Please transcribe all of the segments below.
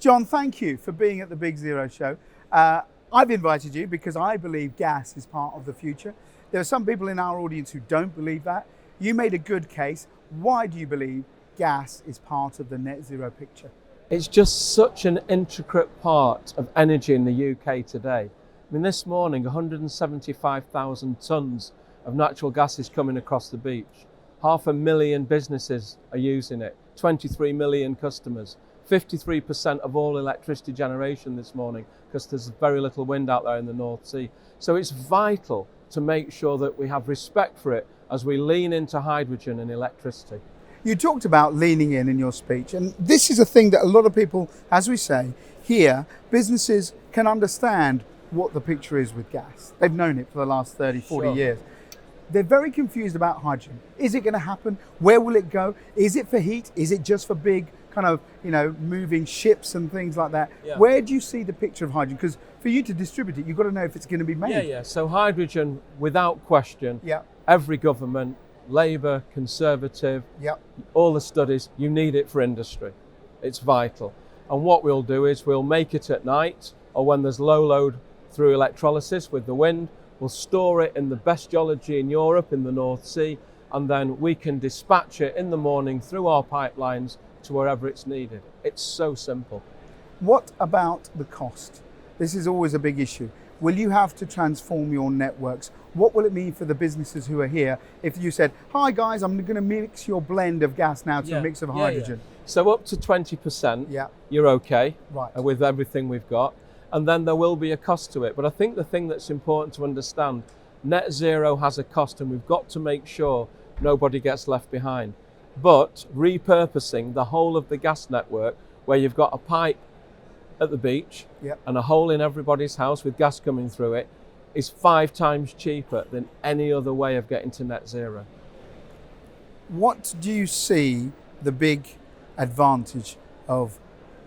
Jon, thank you for being at the Big Zero Show. I've invited you because I believe gas is part of the future. There are some people in our audience who don't believe that. You made a good case. Why do you believe gas is part of the net zero picture? It's just such an intricate part of energy in the UK today. I mean, this morning, 175,000 tonnes of natural gas is coming across the beach. 500,000 businesses are using it, 23 million customers, 53% of all electricity generation this morning, because there's very little wind out there in the North Sea. So it's vital to make sure that we have respect for it as we lean into hydrogen and electricity. You talked about leaning in your speech, and this is a thing that a lot of people, as we say, here, businesses can understand what the picture is with gas. They've known it for the last 30, 40 years. They're very confused about hydrogen. Is it going to happen? Where will it go? Is it for heat? Is it just for big kind of, moving ships and things like that? Yeah. Where do you see the picture of hydrogen? Because for you to distribute it, you've got to know if it's going to be made. Yeah. So hydrogen, without question, every government, Labour, Conservative, all the studies, you need it for industry. It's vital. And what we'll do is we'll make it at night or when there's low load through electrolysis with the wind. We'll store it in the best geology in Europe, in the North Sea, and then we can dispatch it in the morning through our pipelines to wherever it's needed. It's so simple. What about the cost? This is always a big issue. Will you have to transform your networks? What will it mean for the businesses who are here if you said, hi guys, I'm going to mix your blend of gas now to a mix of hydrogen? So up to 20%, you're okay with everything we've got. And then there will be a cost to it. But I think the thing that's important to understand, net zero has a cost and we've got to make sure nobody gets left behind. But repurposing the whole of the gas network, where you've got a pipe at the beach and a hole in everybody's house with gas coming through it, is 5 times cheaper than any other way of getting to net zero. What do you see the big advantage of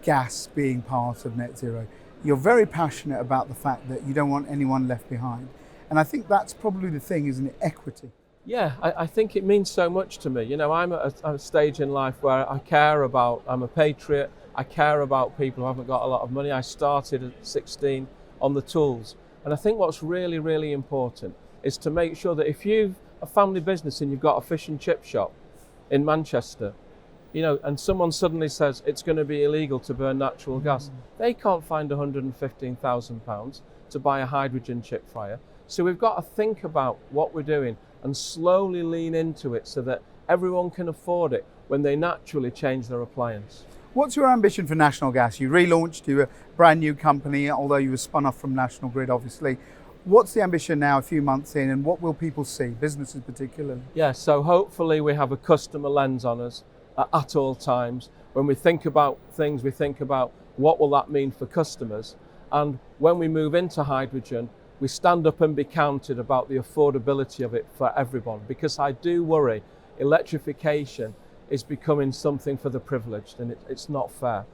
gas being part of net zero? You're very passionate about the fact that you don't want anyone left behind. And I think that's probably the thing, isn't it? Equity. Yeah, I think it means so much to me. I'm at a stage in life where I care about, I'm a patriot, I care about people who haven't got a lot of money. I started at 16 on the tools. And I think what's really, really important is to make sure that if you've a family business and you've got a fish and chip shop in Manchester, and someone suddenly says it's going to be illegal to burn natural gas, they can't find £115,000 to buy a hydrogen chip fryer. So we've got to think about what we're doing and slowly lean into it so that everyone can afford it when they naturally change their appliance. What's your ambition for National Gas? You relaunched, you're a brand new company, although you were spun off from National Grid, obviously. What's the ambition now, a few months in, and what will people see, businesses particularly? Yeah, so hopefully we have a customer lens on us at all times. When we think about things, we think about what will that mean for customers. And when we move into hydrogen, we stand up and be counted about the affordability of it for everyone. Because I do worry electrification is becoming something for the privileged, and it's not fair.